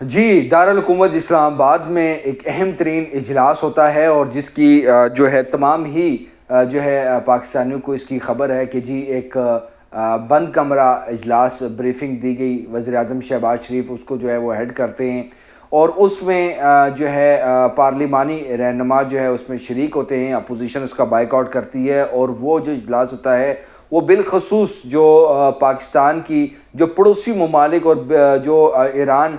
جی، دارالحکومت اسلام آباد میں ایک اہم ترین اجلاس ہوتا ہے اور جس کی جو ہے تمام ہی جو ہے پاکستانیوں کو اس کی خبر ہے کہ جی ایک بند کمرہ اجلاس بریفنگ دی گئی. وزیر اعظم شہباز شریف اس کو جو ہے وہ ہیڈ کرتے ہیں اور اس میں جو ہے پارلیمانی رہنما جو ہے اس میں شریک ہوتے ہیں. اپوزیشن اس کا بائیک آؤٹ کرتی ہے اور وہ جو اجلاس ہوتا ہے وہ بالخصوص جو پاکستان کی جو پڑوسی ممالک اور جو ایران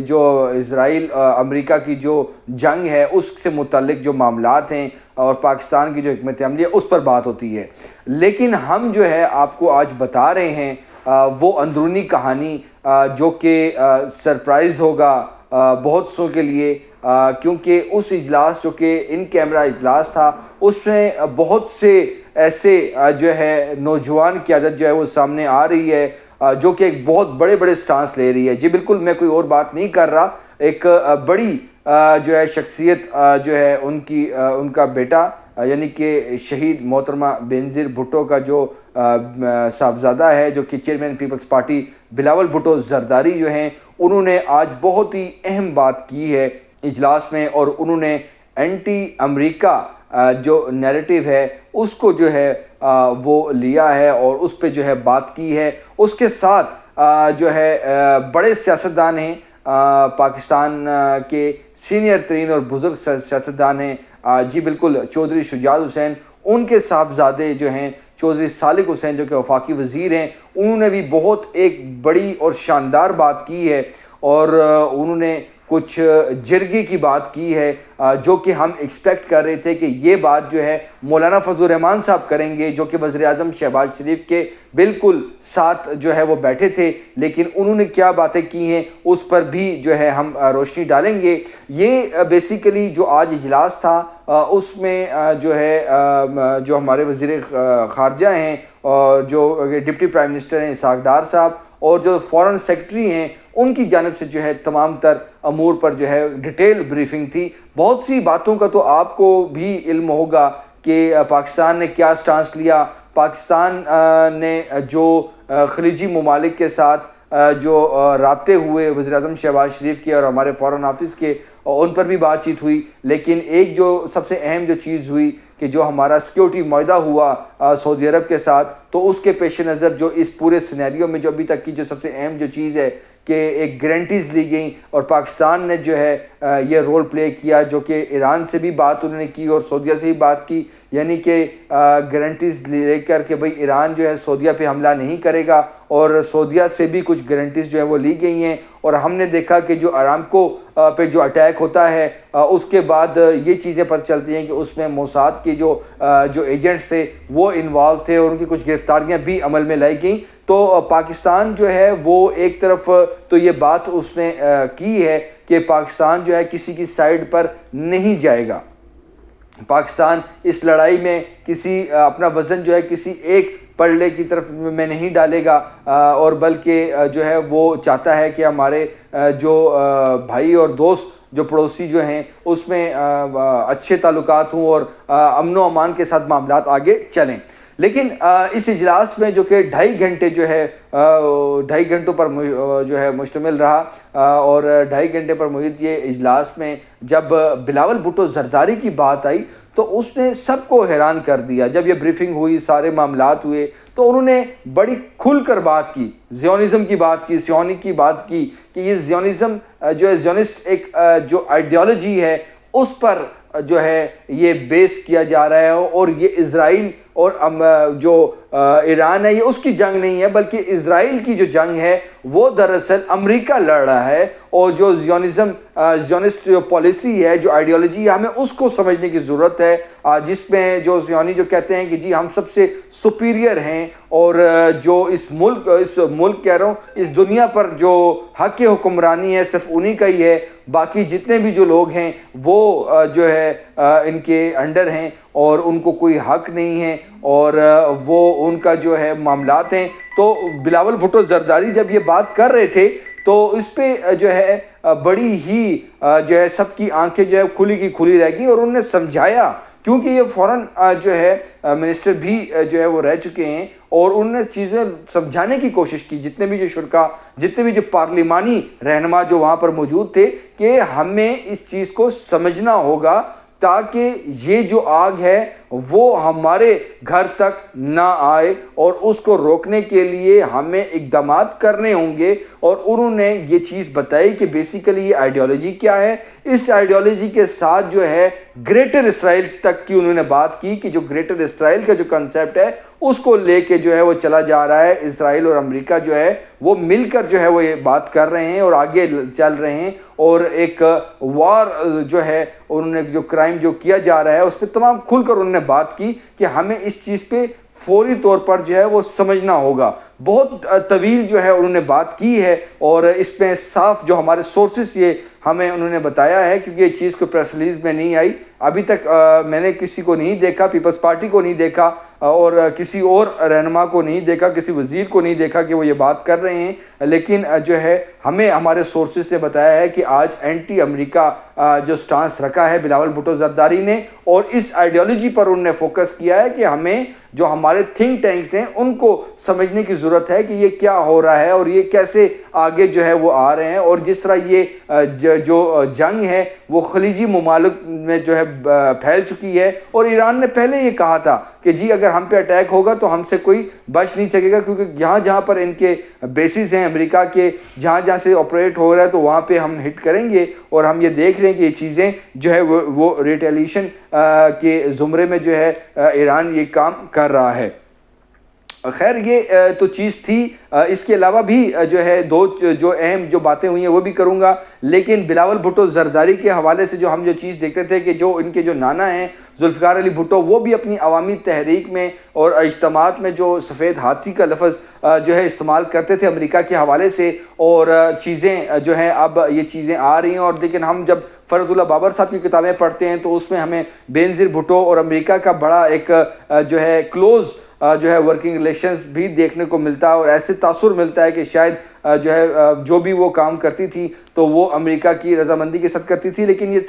جو اسرائیل امریکہ کی جو جنگ ہے اس سے متعلق جو معاملات ہیں اور پاکستان کی جو حکمت عملی ہے اس پر بات ہوتی ہے. لیکن ہم جو ہے آپ کو آج بتا رہے ہیں وہ اندرونی کہانی جو کہ سرپرائز ہوگا بہت سو کے لیے، کیونکہ اس اجلاس جو کہ ان کیمرہ اجلاس تھا اس میں بہت سے ایسے جو ہے نوجوان قیادت جو ہے وہ سامنے آ رہی ہے جو کہ ایک بہت بڑے بڑے سٹانس لے رہی ہے. جی بالکل، میں کوئی اور بات نہیں کر رہا. ایک بڑی جو ہے شخصیت جو ہے ان کا بیٹا یعنی کہ شہید محترمہ بینظیر بھٹو کا جو صاحبزادہ ہے جو کہ چیئرمین پیپلز پارٹی بلاول بھٹو زرداری جو ہیں، انہوں نے آج بہت ہی اہم بات کی ہے اجلاس میں اور انہوں نے اینٹی امریکہ جو نیریٹو ہے اس کو جو ہے وہ لیا ہے اور اس پہ جو ہے بات کی ہے. اس کے ساتھ جو ہے بڑے سیاستدان ہیں، پاکستان کے سینئر ترین اور بزرگ سیاستدان ہیں. جی بالکل، چودھری شجاعت حسین، ان کے صاحبزادے جو ہیں چودھری صالح حسین جو کہ وفاقی وزیر ہیں، انہوں نے بھی بہت ایک بڑی اور شاندار بات کی ہے اور انہوں نے کچھ جرگی کی بات کی ہے جو کہ ہم ایکسپیکٹ کر رہے تھے کہ یہ بات جو ہے مولانا فضل الرحمان صاحب کریں گے جو کہ وزیر اعظم شہباز شریف کے بالکل ساتھ جو ہے وہ بیٹھے تھے. لیکن انہوں نے کیا باتیں کی ہیں اس پر بھی جو ہے ہم روشنی ڈالیں گے. یہ بیسیکلی جو آج اجلاس تھا اس میں جو ہے جو ہمارے وزیر خارجہ ہیں اور جو ڈپٹی پرائم منسٹر ہیں اسحاق ڈار صاحب اور جو فارن سیکرٹری ہیں ان کی جانب سے جو ہے تمام تر امور پر جو ہے ڈیٹیل بریفنگ تھی. بہت سی باتوں کا تو آپ کو بھی علم ہوگا کہ پاکستان نے کیا سٹانس لیا. پاکستان نے جو خلیجی ممالک کے ساتھ جو رابطے ہوئے وزیر اعظم شہباز شریف کے اور ہمارے فارن آفس کے، ان پر بھی بات چیت ہوئی. لیکن ایک جو سب سے اہم جو چیز ہوئی کہ جو ہمارا سیکیورٹی معاہدہ ہوا سعودی عرب کے ساتھ، تو اس کے پیش نظر جو اس پورے سینیریو میں جو ابھی تک کی جو سب سے اہم جو چیز ہے کہ ایک گارنٹیز لی گئیں اور پاکستان نے جو ہے یہ رول پلے کیا جو کہ ایران سے بھی بات انہوں نے کی اور سعودیہ سے بھی بات کی، یعنی کہ گارنٹیز لے کر کہ بھئی ایران جو ہے سعودیہ پہ حملہ نہیں کرے گا اور سعودیہ سے بھی کچھ گارنٹیز جو ہے وہ لی گئی ہیں. اور ہم نے دیکھا کہ جو ارامکو پہ جو اٹیک ہوتا ہے اس کے بعد یہ چیزیں پتہ چلتی ہیں کہ اس میں موساد کے جو ایجنٹس تھے وہ انوالو تھے اور ان کی کچھ گرفتاریاں بھی عمل میں لائی گئیں. تو پاکستان جو ہے وہ ایک طرف تو یہ بات اس نے کی ہے کہ پاکستان جو ہے کسی کی سائیڈ پر نہیں جائے گا. پاکستان اس لڑائی میں کسی اپنا وزن جو ہے کسی ایک پلڑے کی طرف میں نہیں ڈالے گا اور بلکہ جو ہے وہ چاہتا ہے کہ ہمارے جو بھائی اور دوست جو پڑوسی جو ہیں اس میں اچھے تعلقات ہوں اور امن و امان کے ساتھ معاملات آگے چلیں. لیکن اس اجلاس میں جو کہ 2.5 گھنٹے جو ہے 2.5 گھنٹوں پر جو ہے مشتمل رہا اور 2.5 گھنٹے پر محیط یہ اجلاس میں جب بلاول بھٹو زرداری کی بات آئی تو اس نے سب کو حیران کر دیا. جب یہ بریفنگ ہوئی، سارے معاملات ہوئے تو انہوں نے بڑی کھل کر بات کی، زیونزم کی بات کی، سیونی کی بات کی کہ یہ زیونزم جو ہے زیونسٹ ایک جو آئیڈیالوجی ہے اس پر جو ہے یہ بیس کیا جا رہا ہے اور یہ اسرائیل اور جو ایران ہے یہ اس کی جنگ نہیں ہے بلکہ اسرائیل کی جو جنگ ہے وہ دراصل امریکہ لڑ رہا ہے. اور جو زیونسٹ جو پالیسی ہے، جو آئیڈیالوجی ہے، ہمیں اس کو سمجھنے کی ضرورت ہے جس میں جو زیونی جو کہتے ہیں کہ جی ہم سب سے سپیریئر ہیں اور جو اس ملک کہہ رہا ہوں اس دنیا پر جو حق حکمرانی ہے صرف انہی کا ہی ہے، باقی جتنے بھی جو لوگ ہیں وہ جو ہے ان کے انڈر ہیں اور ان کو کوئی حق نہیں ہے اور وہ ان کا جو ہے معاملات ہیں. تو بلاول بھٹو زرداری جب یہ بات کر رہے تھے تو اس پہ جو ہے بڑی ہی جو ہے سب کی آنکھیں جو ہے کھلی کی کھلی رہ گئی اور انہوں نے سمجھایا کیونکہ یہ فوراً جو ہے منسٹر بھی جو ہے وہ رہ چکے ہیں اور انہوں نے چیزیں سمجھانے کی کوشش کی، جتنے بھی جو شرکا، جتنے بھی جو پارلیمانی رہنما جو وہاں پر موجود تھے، کہ ہمیں اس چیز کو سمجھنا ہوگا تاکہ یہ جو آگ ہے وہ ہمارے گھر تک نہ آئے، اور اس کو روکنے کے لیے ہمیں اقدامات کرنے ہوں گے۔ اور انہوں نے یہ چیز بتائی کہ بیسیکلی یہ آئیڈیالوجی کیا ہے۔ اس آئیڈیالوجی کے ساتھ جو ہے گریٹر اسرائیل تک کی انہوں نے بات کی، کہ جو گریٹر اسرائیل کا جو کنسیپٹ ہے اس کو لے کے جو ہے وہ چلا جا رہا ہے۔ اسرائیل اور امریکہ جو ہے وہ مل کر جو ہے وہ یہ بات کر رہے ہیں اور آگے چل رہے ہیں، اور ایک وار جو ہے انہوں نے جو کرائم جو کیا جا رہا ہے اس پہ تمام کھل کر انہوں نے بات کی کہ ہمیں اس چیز پہ فوری طور پر جو ہے وہ سمجھنا ہوگا۔ بہت طویل جو ہے انہوں نے بات کی ہے، اور اس میں صاف جو ہمارے سورسز یہ ہمیں انہوں نے بتایا ہے، کیونکہ یہ چیز کو پریس ریلیز میں نہیں آئی ابھی تک، میں نے کسی کو نہیں دیکھا، پیپلز پارٹی کو نہیں دیکھا اور کسی اور رہنما کو نہیں دیکھا، کسی وزیر کو نہیں دیکھا کہ وہ یہ بات کر رہے ہیں، لیکن جو ہے ہمیں ہمارے سورسز سے بتایا ہے کہ آج اینٹی امریکہ جو سٹانس رکھا ہے بلاول بھٹو زرداری نے، اور اس آئیڈیالوجی پر انہوں نے فوکس کیا ہے کہ ہمیں جو ہمارے تھنک ٹینکس ہیں ان کو سمجھنے کی ضرورت ہے کہ یہ کیا ہو رہا ہے اور یہ کیسے آگے جو ہے وہ آ رہے ہیں، اور جس طرح یہ جو جنگ ہے وہ خلیجی ممالک میں جو ہے پھیل چکی ہے، اور ایران نے پہلے یہ کہا تھا کہ جی اگر ہم پہ اٹیک ہوگا تو ہم سے کوئی بچ نہیں سکے گا، کیونکہ جہاں جہاں پر ان کے بیسز ہیں امریکہ کے، جہاں جہاں سے آپریٹ ہو رہا ہے تو وہاں پہ ہم ہٹ کریں گے، اور ہم یہ دیکھ رہے ہیں کہ یہ چیزیں جو ہے وہ ریٹیلیشن کے زمرے میں جو ہے ایران یہ کام کر رہا ہے۔ خیر یہ تو چیز تھی، اس کے علاوہ بھی جو ہے دو جو اہم جو باتیں ہوئی ہیں وہ بھی کروں گا، لیکن بلاول بھٹو زرداری کے حوالے سے جو ہم جو چیز دیکھتے تھے کہ جو ان کے جو نانا ہیں ذوالفقار علی بھٹو، وہ بھی اپنی عوامی تحریک میں اور اجتماعات میں جو سفید ہاتھی کا لفظ جو ہے استعمال کرتے تھے امریکہ کے حوالے سے، اور چیزیں جو ہیں اب یہ چیزیں آ رہی ہیں، اور لیکن ہم جب فرض اللہ بابر صاحب کی کتابیں پڑھتے ہیں تو اس میں ہمیں بینظیر بھٹو اور امریکہ کا بڑا ایک جو ہے کلوز جو ہے ورکنگ ریلیشنز بھی دیکھنے کو ملتا ہے، اور ایسے تاثر ملتا ہے کہ شاید جو ہے جو بھی وہ کام کرتی تھی تو وہ امریکہ کی رضامندی کے ساتھ کرتی تھی، لیکن یہ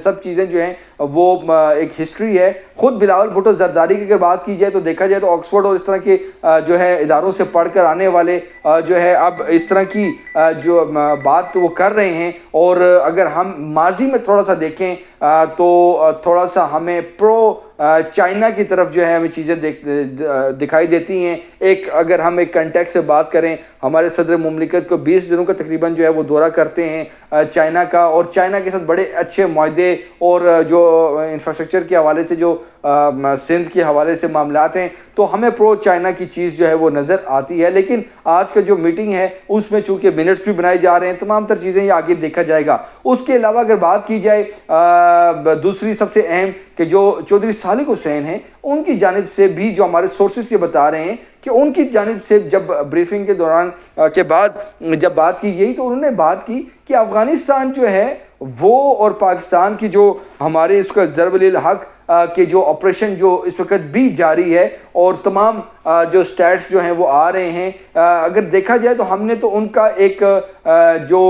سب چیزیں جو ہیں وہ ایک ہسٹری ہے۔ خود بلاول بھٹو زرداری کی اگر بات کی جائے تو دیکھا جائے تو آکسفورڈ اور اس طرح کے جو ہے اداروں سے پڑھ کر آنے والے جو ہے اب اس طرح کی جو بات وہ کر رہے ہیں، اور اگر ہم ماضی میں تھوڑا سا دیکھیں تو تھوڑا سا ہمیں پرو چائنا کی طرف جو ہے ہمیں چیزیں دکھائی دیتی ہیں۔ ایک اگر ہم ایک کنٹیکس سے بات کریں، ہمارے صدر مملکت کو 20 دنوں کا تقریباً جو ہے وہ دورہ کرتے ہیں چائنا کا، اور چائنا کے ساتھ بڑے اچھے معاہدے اور جو انفراسٹرکچر کے حوالے سے جو سندھ کے حوالے سے معاملات ہیں، تو ہمیں پرو چائنا کی چیز جو ہے وہ نظر آتی ہے۔ لیکن آج کا جو میٹنگ ہے اس میں چونکہ منٹس بھی بنائے جا رہے ہیں، تمام تر چیزیں یہ آگے دیکھا جائے گا۔ اس کے علاوہ اگر بات کی جائے دوسری سب سے اہم کہ جو چودھری صالح حسین ہیں، ان کی جانب سے بھی جو ہمارے سورسز یہ بتا رہے ہیں کہ ان کی جانب سے جب بریفنگ کے دوران کے بعد جب بات کی گئی تو انہوں نے بات کی کہ افغانستان جو ہے وہ اور پاکستان کی جو ہمارے اس کا ضرب الحق کہ جو آپریشن جو اس وقت بھی جاری ہے، اور تمام جو سٹیٹس جو ہیں وہ آ رہے ہیں، اگر دیکھا جائے تو ہم نے تو ان کا ایک جو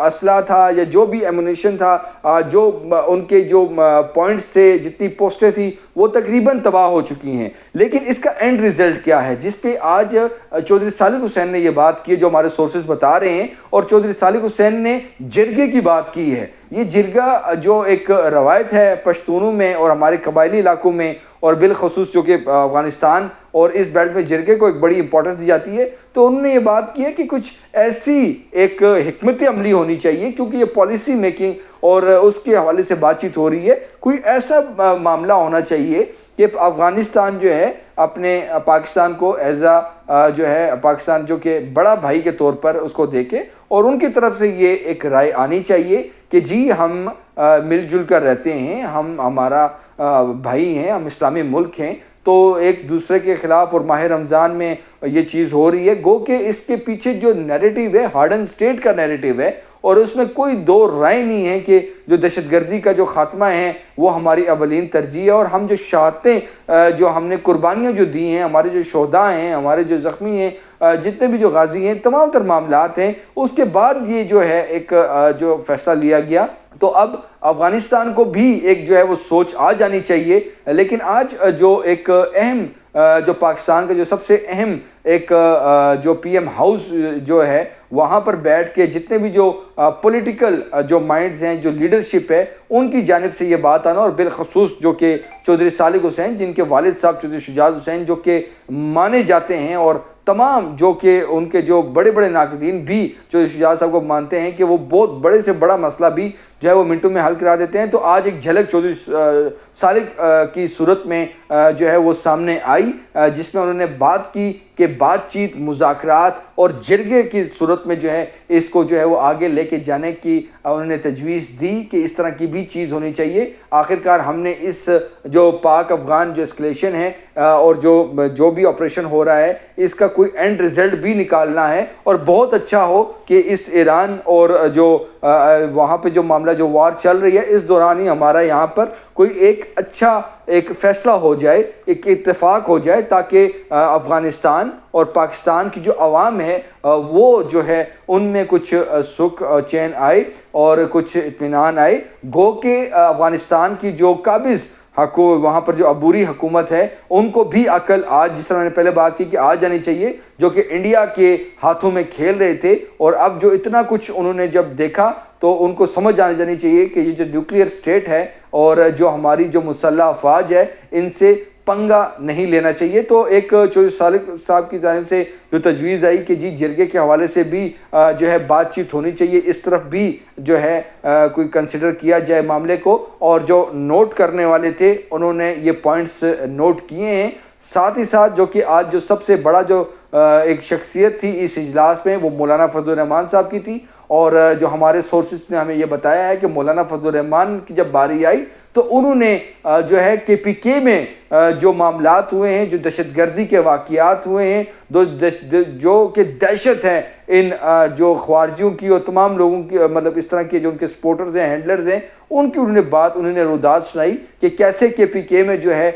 اسلحہ تھا یا جو بھی ایمونیشن تھا، جو ان کے جو پوائنٹس تھے، جتنی پوسٹیں تھیں وہ تقریباً تباہ ہو چکی ہیں۔ لیکن اس کا اینڈ ریزلٹ کیا ہے جس پہ آج چودھری صالح حسین نے یہ بات کی، جو ہمارے سورسز بتا رہے ہیں، اور چودھری صالح حسین نے جرگے کی بات کی ہے۔ یہ جرگہ جو ایک روایت ہے پشتونوں میں اور ہمارے قبائلی علاقوں میں، اور بالخصوص جو کہ افغانستان اور اس بیلٹ میں جرگے کو ایک بڑی امپورٹنس دی جاتی ہے، تو انہوں نے یہ بات کی ہے کہ کچھ ایسی ایک حکمت عملی ہونی چاہیے، کیونکہ یہ پالیسی میکنگ اور اس کے حوالے سے بات چیت ہو رہی ہے، کوئی ایسا معاملہ ہونا چاہیے کہ افغانستان جو ہے اپنے پاکستان کو ایز جو ہے پاکستان جو کہ بڑا بھائی کے طور پر اس کو دیکھے، اور ان کی طرف سے یہ ایک رائے آنی چاہیے کہ جی ہم مل جل کر رہتے ہیں، ہم ہمارا بھائی ہیں، ہم اسلامی ملک ہیں، تو ایک دوسرے کے خلاف اور ماہ رمضان میں یہ چیز ہو رہی ہے، گو کہ اس کے پیچھے جو نیریٹیو ہے ہارڈن اسٹیٹ کا نیریٹیو ہے، اور اس میں کوئی دو رائے نہیں ہے کہ جو دہشت گردی کا جو خاتمہ ہے وہ ہماری اولین ترجیح ہے، اور ہم جو شہادتیں جو ہم نے قربانیاں جو دی ہیں، ہمارے جو شہداء ہیں، ہمارے جو زخمی ہیں، جتنے بھی جو غازی ہیں، تمام تر معاملات ہیں، اس کے بعد یہ جو ہے ایک جو فیصلہ لیا گیا، تو اب افغانستان کو بھی ایک جو ہے وہ سوچ آ جانی چاہیے۔ لیکن آج جو ایک اہم جو پاکستان کا جو سب سے اہم ایک جو پی ایم ہاؤس جو ہے وہاں پر بیٹھ کے جتنے بھی جو پولیٹیکل جو مائنڈز ہیں، جو لیڈرشپ ہے، ان کی جانب سے یہ بات آنا، اور بالخصوص جو کہ چودھری صالح حسین جن کے والد صاحب چودھری شجاعت حسین جو کہ مانے جاتے ہیں، اور تمام جو کہ ان کے جو بڑے بڑے ناقدین بھی چودھری شجاعت صاحب کو مانتے ہیں کہ وہ بہت بڑے سے بڑا مسئلہ بھی جو ہے وہ منٹوں میں حل کرا دیتے ہیں، تو آج ایک جھلک چودھری صالح کی صورت میں جو ہے وہ سامنے آئی، جس میں انہوں نے بات کی کہ بات چیت، مذاکرات اور جرگے کی صورت میں جو ہے اس کو جو ہے وہ آگے لے کے جانے کی انہوں نے تجویز دی کہ اس طرح کی بھی چیز ہونی چاہیے۔ آخرکار ہم نے اس جو پاک افغان جو اسکلیشن ہے اور جو بھی آپریشن ہو رہا ہے، اس کا کوئی اینڈ ریزلٹ بھی نکالنا ہے، اور بہت اچھا ہو کہ اس ایران اور جو وہاں پہ جو معاملہ جو وار چل رہی ہے، اس دوران ہی ہمارا یہاں پر کوئی ایک اچھا ایک فیصلہ ہو جائے، ایک اتفاق ہو جائے، تاکہ افغانستان اور پاکستان کی جو عوام ہے وہ جو ہے ان میں کچھ سکھ چین آئے اور کچھ اطمینان آئے، گو کہ افغانستان کی جو قابض وہاں پر جو عبوری حکومت ہے ان کو بھی عقل آج، جس طرح میں نے پہلے بات کی، کہ آ جانی چاہیے، جو کہ انڈیا کے ہاتھوں میں کھیل رہے تھے، اور اب جو اتنا کچھ انہوں نے جب دیکھا تو ان کو سمجھ جانی چاہیے کہ یہ جو نیوکلیئر سٹیٹ ہے اور جو ہماری جو مسلح افواج ہے، ان سے پنگا نہیں لینا چاہیے۔ تو ایک چودھری صالح صاحب کی جانب سے جو تجویز آئی کہ جی جرگے کے حوالے سے بھی جو ہے بات چیت ہونی چاہیے، اس طرف بھی جو ہے کوئی کنسیڈر کیا جائے معاملے کو، اور جو نوٹ کرنے والے تھے انہوں نے یہ پوائنٹس نوٹ کیے ہیں۔ ساتھ ہی ساتھ جو کہ آج جو سب سے بڑا جو ایک شخصیت تھی اس اجلاس میں، وہ مولانا فضل الرحمان صاحب کی تھی، اور جو ہمارے سورسز نے ہمیں یہ بتایا ہے کہ مولانا فضل الرحمان کی جب باری آئی تو انہوں نے جو ہے کے پی کے میں جو معاملات ہوئے ہیں، جو دہشت گردی کے واقعات ہوئے ہیں، جو کہ دہشت ہے ان جو خواریوں کی اور تمام لوگوں کی، مطلب اس طرح کے جو ان کے سپورٹرز ہیں، ہینڈلرز ہیں، ان کی انہوں نے روداد سنائی کہ کیسے کے پی کے میں جو ہے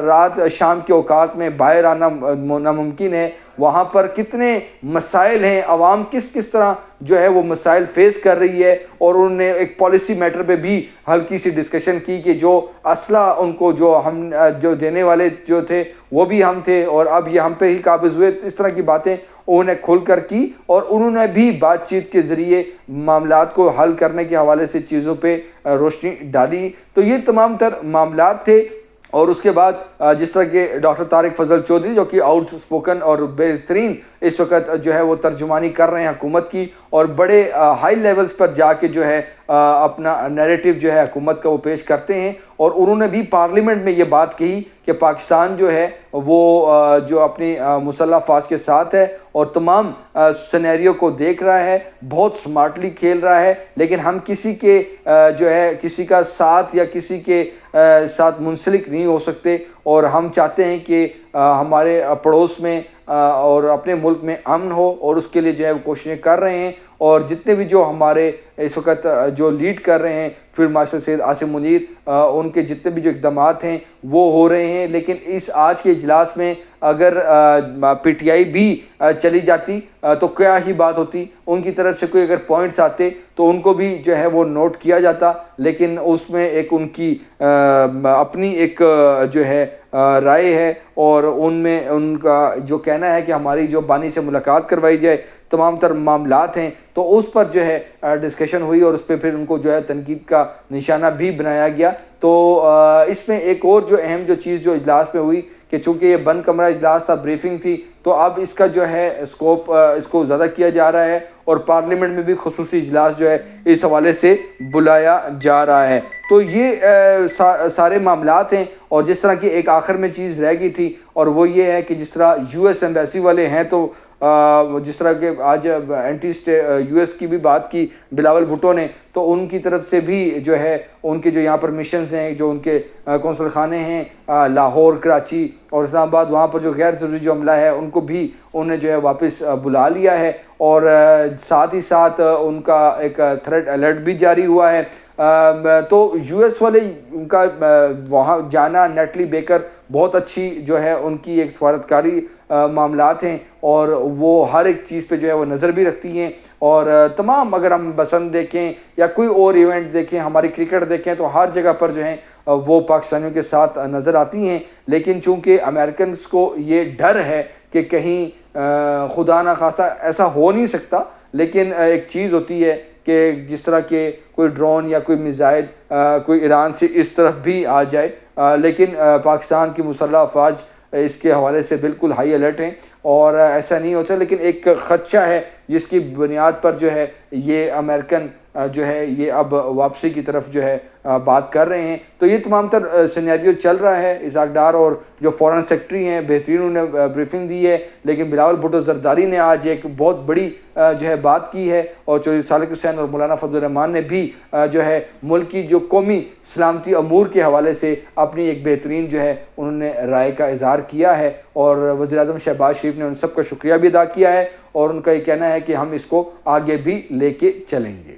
رات شام کے اوقات میں باہر آنا ناممکن ہے، وہاں پر کتنے مسائل ہیں، عوام کس طرح جو ہے وہ مسائل فیس کر رہی ہے، اور انہوں نے ایک پالیسی میٹر پہ بھی ہلکی سی ڈسکشن کی کہ جو اسلحہ ان کو جو ہم جو دینے والے جو تھے وہ بھی ہم تھے، اور اب یہ ہم پہ ہی قابض ہوئے، اس طرح کی باتیں انہوں نے کھل کر کی، اور انہوں نے بھی بات چیت کے ذریعے معاملات کو حل کرنے کے حوالے سے چیزوں پہ روشنی ڈالی۔ تو یہ تمام تر معاملات تھے، اور اس کے بعد جس طرح کہ ڈاکٹر طارق فضل چودھری جو کہ آؤٹ سپوکن اور بہترین اس وقت جو ہے وہ ترجمانی کر رہے ہیں حکومت کی، اور بڑے ہائی لیولز پر جا کے جو ہے اپنا نیریٹو جو ہے حکومت کا وہ پیش کرتے ہیں، اور انہوں نے بھی پارلیمنٹ میں یہ بات کہی کہ پاکستان جو ہے وہ جو اپنی مسلح افواج کے ساتھ ہے، اور تمام سینیریو کو دیکھ رہا ہے، بہت سمارٹلی کھیل رہا ہے، لیکن ہم کسی کے جو ہے کسی کا ساتھ یا کسی کے ساتھ منسلک نہیں ہو سکتے، اور ہم چاہتے ہیں کہ ہمارے پڑوس میں اور اپنے ملک میں امن ہو، اور اس کے لیے جو ہے وہ کوششیں کر رہے ہیں، اور جتنے بھی جو ہمارے اس وقت جو لیڈ کر رہے ہیں فیلڈ مارشل سید عاصم منیر، ان کے جتنے بھی جو اقدامات ہیں وہ ہو رہے ہیں، لیکن اس آج کے اجلاس میں اگر پی ٹی آئی بھی چلی جاتی تو کیا ہی بات ہوتی، ان کی طرف سے کوئی اگر پوائنٹس آتے تو ان کو بھی جو ہے وہ نوٹ کیا جاتا، لیکن اس میں ایک ان کی اپنی ایک جو ہے رائے ہے، اور ان میں ان کا جو کہنا ہے کہ ہماری جو بانی سے ملاقات کروائی جائے، تمام تر معاملات ہیں، تو اس پر جو ہے ڈسکشن ہوئی، اور اس پہ پھر ان کو جو ہے تنقید کا نشانہ بھی بنایا گیا۔ تو اس میں ایک اور جو اہم جو چیز جو اجلاس میں ہوئی کہ چونکہ یہ بند کمرہ اجلاس تھا، بریفنگ تھی، تو اب اس کا جو ہے اسکوپ اس کو زیادہ کیا جا رہا ہے، اور پارلیمنٹ میں بھی خصوصی اجلاس جو ہے اس حوالے سے بلایا جا رہا ہے۔ تو یہ سارے معاملات ہیں، اور جس طرح کی ایک آخر میں چیز رہ گئی تھی، اور وہ یہ ہے کہ جس طرح یو ایس ایمبیسی والے ہیں، تو جس طرح کہ آج اینٹی یو ایس کی بھی بات کی بلاول بھٹو نے، تو ان کی طرف سے بھی جو ہے ان کے جو یہاں پر مشنز ہیں، جو ان کے قونصل خانے ہیں لاہور، کراچی اور اسلام آباد، وہاں پر جو غیر ضروری جو عملہ ہے ان کو بھی انہوں نے جو ہے واپس بلا لیا ہے، اور ساتھ ہی ساتھ ان کا ایک تھریٹ الرٹ بھی جاری ہوا ہے۔ تو یو ایس والے ان کا وہاں جانا، نیٹلی بیکر بہت اچھی جو ہے ان کی ایک سفارتکاری معاملات ہیں، اور وہ ہر ایک چیز پہ جو ہے وہ نظر بھی رکھتی ہیں، اور تمام اگر ہم بسنت دیکھیں یا کوئی اور ایونٹ دیکھیں، ہماری کرکٹ دیکھیں، تو ہر جگہ پر جو ہیں وہ پاکستانیوں کے ساتھ نظر آتی ہیں. لیکن چونکہ امریکنز کو یہ ڈر ہے کہ کہیں خدا نہ خواستہ ایسا ہو نہیں سکتا، لیکن ایک چیز ہوتی ہے کہ جس طرح کہ کوئی ڈرون یا کوئی میزائل کوئی ایران سے اس طرف بھی آ جائے، لیکن پاکستان کی مسلح افواج اس کے حوالے سے بالکل ہائی الرٹ ہیں اور ایسا نہیں ہوتا. لیکن ایک خدشہ ہے جس کی بنیاد پر جو ہے یہ امریکن جو ہے یہ اب واپسی کی طرف جو ہے بات کر رہے ہیں. تو یہ تمام تر سینیریو چل رہا ہے. اسحاق ڈار اور جو فورن سیکرٹری ہیں بہترین انہوں نے بریفنگ دی ہے، لیکن بلاول بھٹو زرداری نے آج ایک بہت بڑی جو ہے بات کی ہے، اور چودھری صالح حسین اور مولانا فضل الرحمان نے بھی جو ہے ملک کی جو قومی سلامتی امور کے حوالے سے اپنی ایک بہترین جو ہے انہوں نے رائے کا اظہار کیا ہے، اور وزیر اعظم شہباز شریف نے ان سب کا شکریہ بھی ادا کیا ہے، اور ان کا یہ کہنا ہے کہ ہم اس کو آگے بھی لے کے چلیں گے.